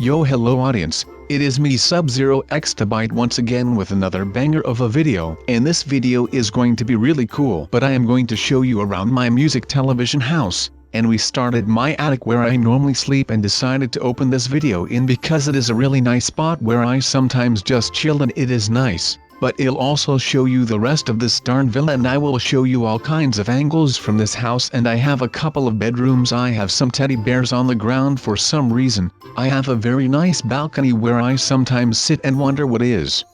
Yo, hello audience, it is me SubZeroExtabyte once again with another banger of a video, and this video is going to be really cool, but I am going to show you around my music television house. And we started my attic where I normally sleep and decided to open this video in because it is a really nice spot where I sometimes just chill and it is nice. But it'll also show you the rest of this darn villa, and I will show you all kinds of angles from this house. And I have a couple of bedrooms, I have some teddy bears on the ground for some reason. I have a very nice balcony where I sometimes sit and wonder what is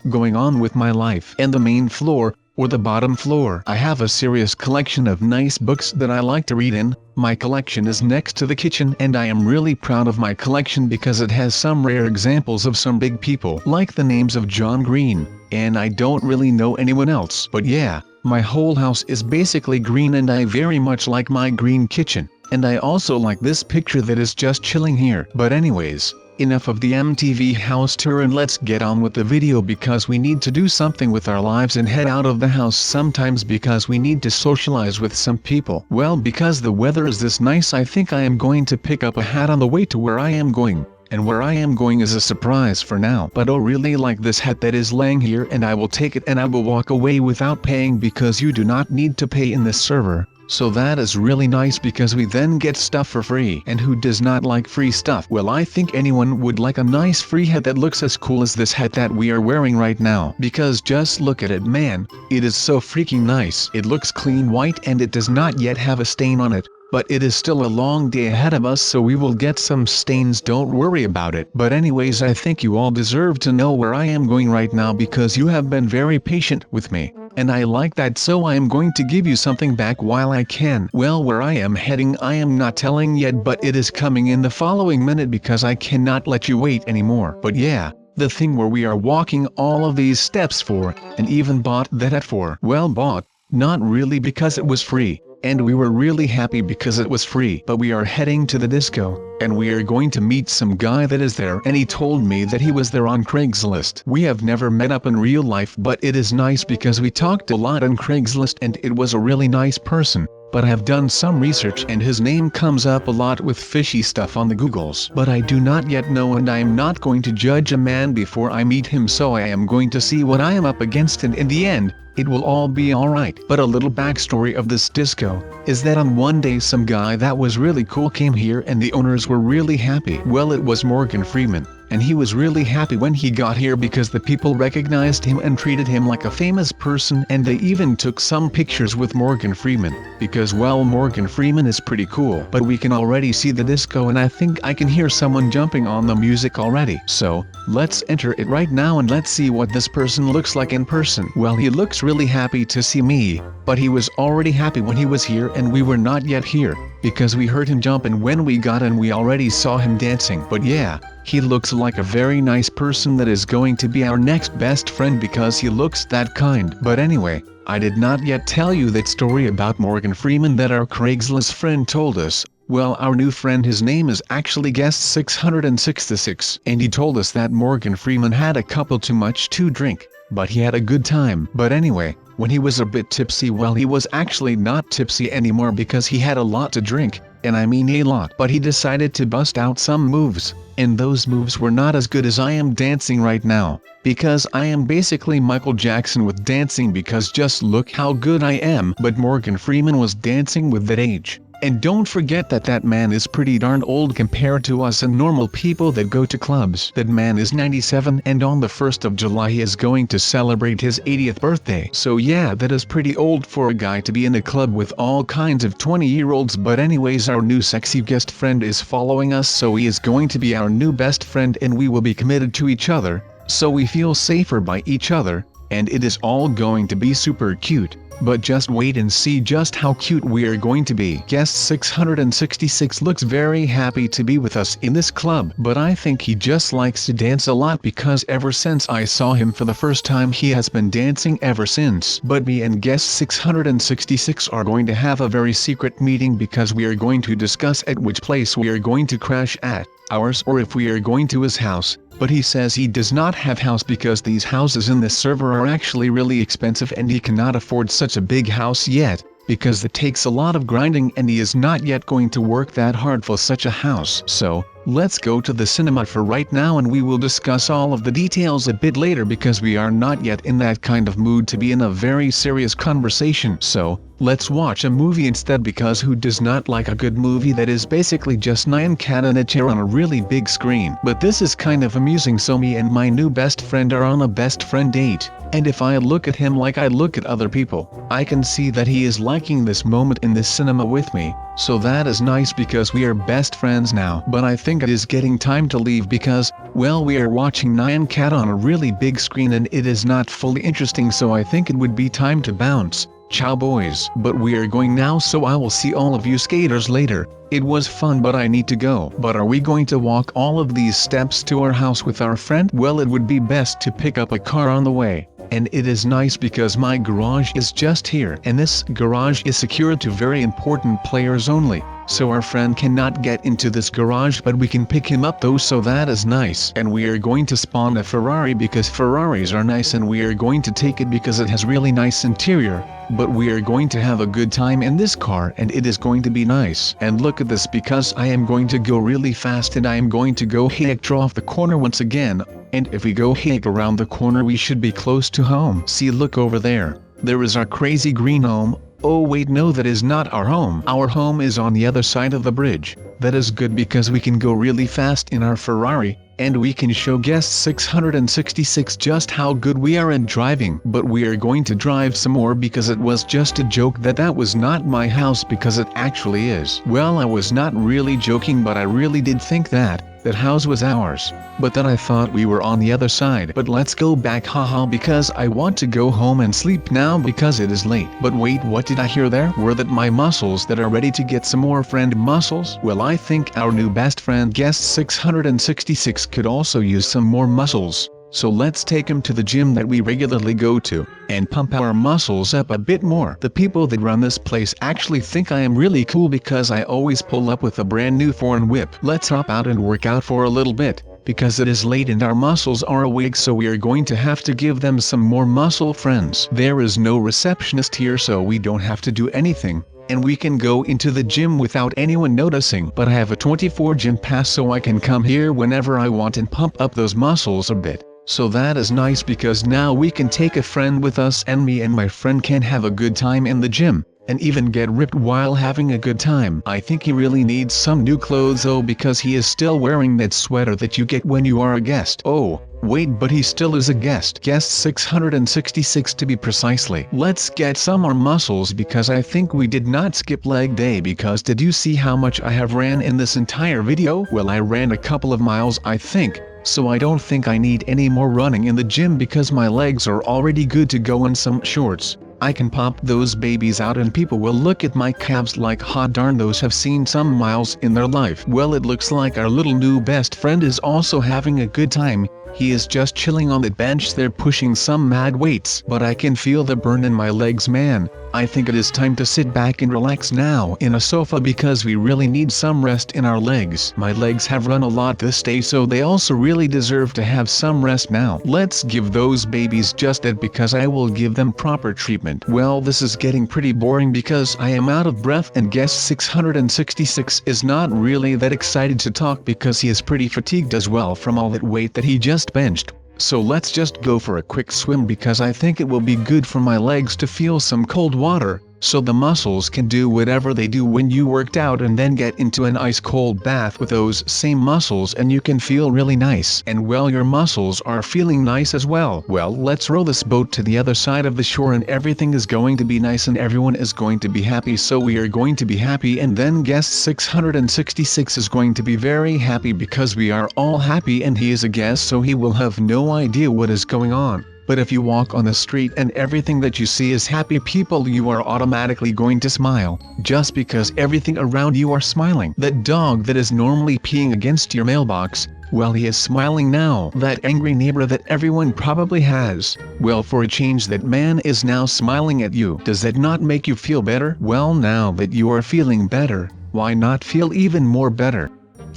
going on with my life. And the main floor, or the bottom floor, I have a serious collection of nice books that I like to read in. My collection is next to the kitchen, and I am really proud of my collection because it has some rare examples of some big people, like the names of John Green, and I don't really know anyone else. But yeah, my whole house is basically green, and I very much like my green kitchen. And I also like this picture that is just chilling here. But anyways, enough of the MTV house tour, and let's get on with the video because we need to do something with our lives and head out of the house sometimes because we need to socialize with some people. Well, because the weather is this nice, I think I am going to pick up a hat on the way to where I am going. And where I am going is a surprise for now. But I really like this hat that is laying here, and I will take it and I will walk away without paying because you do not need to pay in this server. So that is really nice because we then get stuff for free. And who does not like free stuff? Well, I think anyone would like a nice free hat that looks as cool as this hat that we are wearing right now. Because just look at it, man, it is so freaking nice. It looks clean white and it does not yet have a stain on it. But it is still a long day ahead of us, so we will get some stains, don't worry about it. But anyways, I think you all deserve to know where I am going right now because you have been very patient with me. And I like that, so I am going to give you something back while I can. Well, where I am heading I am not telling yet, but it is coming in the following minute because I cannot let you wait anymore. But yeah, the thing where we are walking all of these steps for, and even bought that hat for. Well, bought, not really because it was free. And we were really happy because it was free. But we are heading to the disco, and we are going to meet some guy that is there, and he told me that he was there on Craigslist. We have never met up in real life, but it is nice because we talked a lot on Craigslist and it was a really nice person. But I have done some research and his name comes up a lot with fishy stuff on the Googles. But I do not yet know, and I am not going to judge a man before I meet him, so I am going to see what I am up against, and in the end, it will all be alright. But a little backstory of this disco is that on one day some guy that was really cool came here and the owners were really happy. Well, it was Morgan Freeman. And he was really happy when he got here because the people recognized him and treated him like a famous person, and they even took some pictures with Morgan Freeman. Because, well, Morgan Freeman is pretty cool. But we can already see the disco, and I think I can hear someone jumping on the music already. So, let's enter it right now and let's see what this person looks like in person. Well, he looks really happy to see me, but he was already happy when he was here and we were not yet here, because we heard him jump, and when we got in we already saw him dancing. But yeah, he looks like a very nice person that is going to be our next best friend because he looks that kind. But anyway, I did not yet tell you that story about Morgan Freeman that our Craigslist friend told us. Well, our new friend, his name is actually Guest 666, and he told us that Morgan Freeman had a couple too much to drink, but he had a good time. But anyway, when he was a bit tipsy, well, he was actually not tipsy anymore because he had a lot to drink, and I mean a lot. But he decided to bust out some moves, and those moves were not as good as I am dancing right now, because I am basically Michael Jackson with dancing, because just look how good I am. But Morgan Freeman was dancing with that age. And don't forget that that man is pretty darn old compared to us and normal people that go to clubs. That man is 97, and on the 1st of July he is going to celebrate his 80th birthday. So yeah, that is pretty old for a guy to be in a club with all kinds of 20-year-olds. But anyways, our new sexy guest friend is following us, so he is going to be our new best friend, and we will be committed to each other, so we feel safer by each other, and it is all going to be super cute. But just wait and see just how cute we are going to be. Guest 666 looks very happy to be with us in this club, but I think he just likes to dance a lot because ever since I saw him for the first time he has been dancing ever since. But me and Guest 666 are going to have a very secret meeting because we are going to discuss at which place we are going to crash at, ours or if we are going to his house. But he says he does not have house because these houses in this server are actually really expensive and he cannot afford such a big house yet, because it takes a lot of grinding and he is not yet going to work that hard for such a house. So, Let's go to the cinema for right now and we will discuss all of the details a bit later because we are not yet in that kind of mood to be in a very serious conversation. So, let's watch a movie instead because who does not like a good movie that is basically just 9 cat in a chair on a really big screen? But this is kind of amusing, so me and my new best friend are on a best friend date. And if I look at him like I look at other people, I can see that he is liking this moment in this cinema with me. So that is nice because we are best friends now. But I think it is getting time to leave because, well, we are watching 9 cat on a really big screen and it is not fully interesting, so I think it would be time to bounce. Ciao boys. But we are going now, so I will see all of you skaters later. It was fun, but I need to go. But are we going to walk all of these steps to our house with our friend? Well, it would be best to pick up a car on the way. And it is nice because my garage is just here, and this garage is secured to very important players only. So our friend cannot get into this garage, but we can pick him up though, so that is nice. And we are going to spawn a Ferrari because Ferraris are nice, and we are going to take it because it has really nice interior. But we are going to have a good time in this car and it is going to be nice. And look at this, because I am going to go really fast and I am going to go hector off the corner once again. And if we go hector around the corner we should be close to home. See, look over there. There is our crazy green home. Oh wait, no, that is not our home. Our home is on the other side of the bridge. That is good because we can go really fast in our Ferrari, and we can show guest 666 just how good we are at driving. But we are going to drive some more because it was just a joke that was not my house, because it actually is. Well, I was not really joking, but I really did think that house was ours. But then I thought we were on the other side. But let's go back, haha, because I want to go home and sleep now because it is late. But wait, what did I hear there? Were that my muscles that are ready to get some more friend muscles? Well, I think our new best friend guest 666 could also use some more muscles. So let's take him to the gym that we regularly go to, and pump our muscles up a bit more. The people that run this place actually think I am really cool because I always pull up with a brand new foreign whip. Let's hop out and work out for a little bit, because it is late and our muscles are awake, so we are going to have to give them some more muscle friends. There is no receptionist here, so we don't have to do anything, and we can go into the gym without anyone noticing. But I have a 24 gym pass, so I can come here whenever I want and pump up those muscles a bit. So that is nice because now we can take a friend with us, and me and my friend can have a good time in the gym, and even get ripped while having a good time. I think he really needs some new clothes though, because he is still wearing that sweater that you get when you are a guest. Oh, wait, but he still is a guest. Guest 666 to be precisely. Let's get some more muscles because I think we did not skip leg day, because did you see how much I have ran in this entire video? Well, I ran a couple of miles, I think. So I don't think I need any more running in the gym because my legs are already good to go in some shorts. I can pop those babies out and people will look at my calves like, hot darn, those have seen some miles in their life. Well, it looks like our little new best friend is also having a good time. He is just chilling on the bench there pushing some mad weights. But I can feel the burn in my legs, man. I think it is time to sit back and relax now in a sofa because we really need some rest in our legs. My legs have run a lot this day, so they also really deserve to have some rest now. Let's give those babies just that because I will give them proper treatment. Well, this is getting pretty boring because I am out of breath, and guest 666 is not really that excited to talk because he is pretty fatigued as well from all that weight that he just benched. So let's just go for a quick swim because I think it will be good for my legs to feel some cold water, so the muscles can do whatever they do when you worked out, and then get into an ice cold bath with those same muscles and you can feel really nice. And well, your muscles are feeling nice as well. Well, let's row this boat to the other side of the shore and everything is going to be nice and everyone is going to be happy, so we are going to be happy, and then guest 666 is going to be very happy because we are all happy, and he is a guest so he will have no idea what is going on. But if you walk on the street and everything that you see is happy people, you are automatically going to smile, just because everything around you are smiling. That dog that is normally peeing against your mailbox, well, he is smiling now. That angry neighbor that everyone probably has, well, for a change that man is now smiling at you. Does that not make you feel better? Well, now that you are feeling better, why not feel even more better?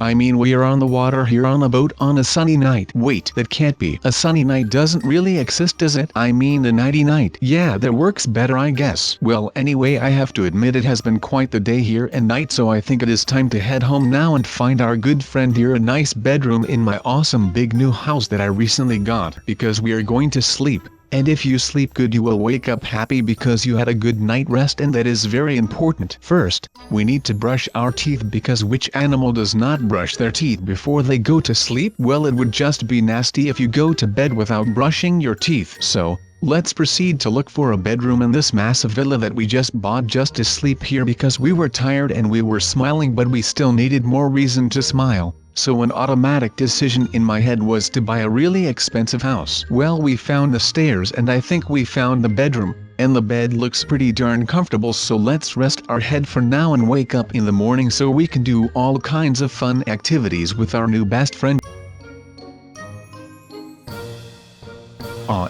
I mean, we are on the water here on a boat on a sunny night. Wait, that can't be. A sunny night doesn't really exist, does it? I mean a nighty night. Yeah, that works better, I guess. Well, anyway, I have to admit it has been quite the day here and night, so I think it is time to head home now and find our good friend here a nice bedroom in my awesome big new house that I recently got, because we are going to sleep. And if you sleep good, you will wake up happy because you had a good night rest, and that is very important. First, we need to brush our teeth, because which animal does not brush their teeth before they go to sleep? Well, it would just be nasty if you go to bed without brushing your teeth. So, let's proceed to look for a bedroom in this massive villa that we just bought just to sleep here, because we were tired and we were smiling, but we still needed more reason to smile. So an automatic decision in my head was to buy a really expensive house. Well, we found the stairs and I think we found the bedroom, and the bed looks pretty darn comfortable, so let's rest our head for now and wake up in the morning so we can do all kinds of fun activities with our new best friend.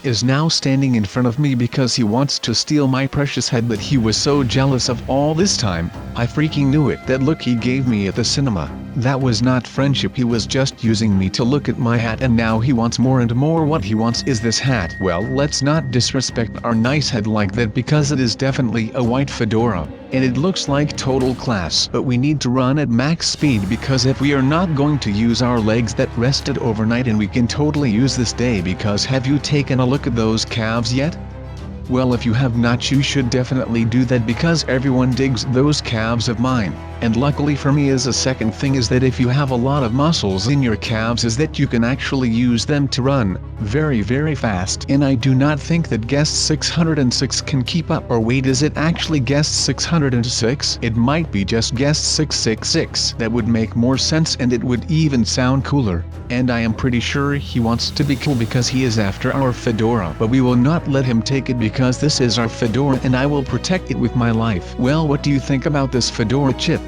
Is now standing in front of me because he wants to steal my precious head, but he was so jealous of all this time. I freaking knew it. That look he gave me at the cinema, that was not friendship, he was just using me to look at my hat, and now he wants more and more. What he wants is this hat. Well, let's not disrespect our nice head like that, because it is definitely a white fedora, and it looks like total class. But we need to run at max speed, because if we are not going to use our legs that rested overnight, and we can totally use this day, because have you taken a look at those calves yet? Well, if you have not, you should definitely do that, because everyone digs those calves of mine. And luckily for me, as a second thing, is that if you have a lot of muscles in your calves, is that you can actually use them to run very, very fast. And I do not think that guest 606 can keep up. Or wait, is it actually guest 606? It might be just guest 666. That would make more sense, and it would even sound cooler. And I am pretty sure he wants to be cool because he is after our fedora. But we will not let him take it, because this is our fedora and I will protect it with my life. Well, what do you think about this fedora, Chip?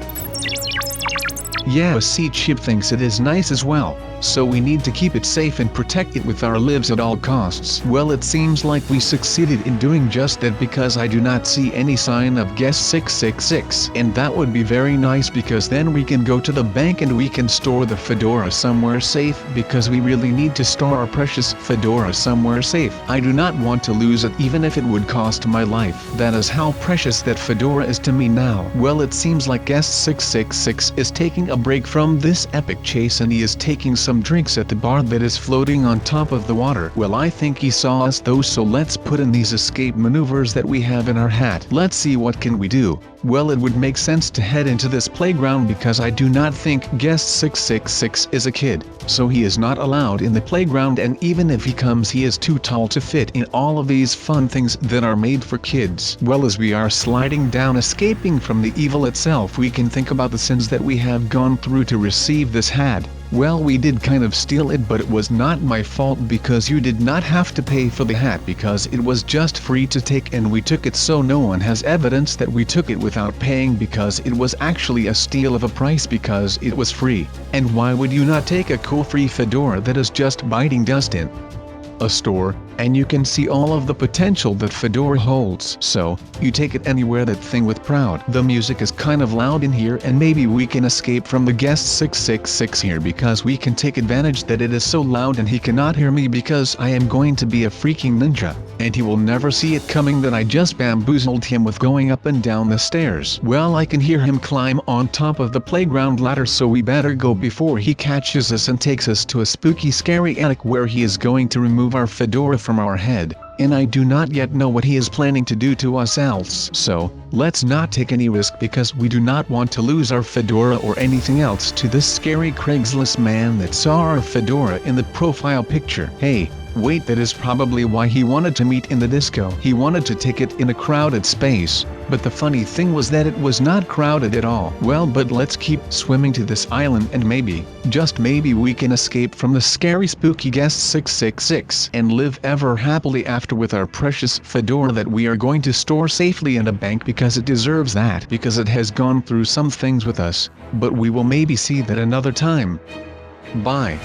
Yeah, see, Chip thinks it is nice as well. So we need to keep it safe and protect it with our lives at all costs. Well, it seems like we succeeded in doing just that, because I do not see any sign of guest 666. And that would be very nice, because then we can go to the bank and we can store the fedora somewhere safe, because we really need to store our precious fedora somewhere safe. I do not want to lose it, even if it would cost my life. That is how precious that fedora is to me now. Well, it seems like guest 666 is taking a break from this epic chase, and he is taking some drinks at the bar that is floating on top of the water. Well, I think he saw us though, so let's put in these escape maneuvers that we have in our hat. Let's see what can we do. Well, it would make sense to head into this playground, because I do not think guest 666 is a kid, so he is not allowed in the playground, and even if he comes, he is too tall to fit in all of these fun things that are made for kids. Well, as we are sliding down, escaping from the evil itself, we can think about the sins that we have gone through to receive this hat. Well, we did kind of steal it, but it was not my fault, because you did not have to pay for the hat, because it was just free to take, and we took it, so no one has evidence that we took it without paying, because it was actually a steal of a price, because it was free. And why would you not take a cool free fedora that is just biting dust in a store, and you can see all of the potential that fedora holds? So, you take it anywhere that thing with proud. The music is kind of loud in here, and maybe we can escape from the guest 666 here, because we can take advantage that it is so loud and he cannot hear me, because I am going to be a freaking ninja, and he will never see it coming that I just bamboozled him with going up and down the stairs. Well, I can hear him climb on top of the playground ladder, so we better go before he catches us and takes us to a spooky, scary attic where he is going to remove our fedora from our head. And I do not yet know what he is planning to do to us else. So, let's not take any risk, because we do not want to lose our fedora or anything else to this scary Craigslist man that saw our fedora in the profile picture. Hey, wait, that is probably why he wanted to meet in the disco. He wanted to take it in a crowded space, but the funny thing was that it was not crowded at all. Well, but let's keep swimming to this island, and maybe, just maybe, we can escape from the scary spooky guest 666 and live ever happily after with our precious fedora that we are going to store safely in a bank, because it deserves that, because it has gone through some things with us. But we will maybe see that another time. Bye.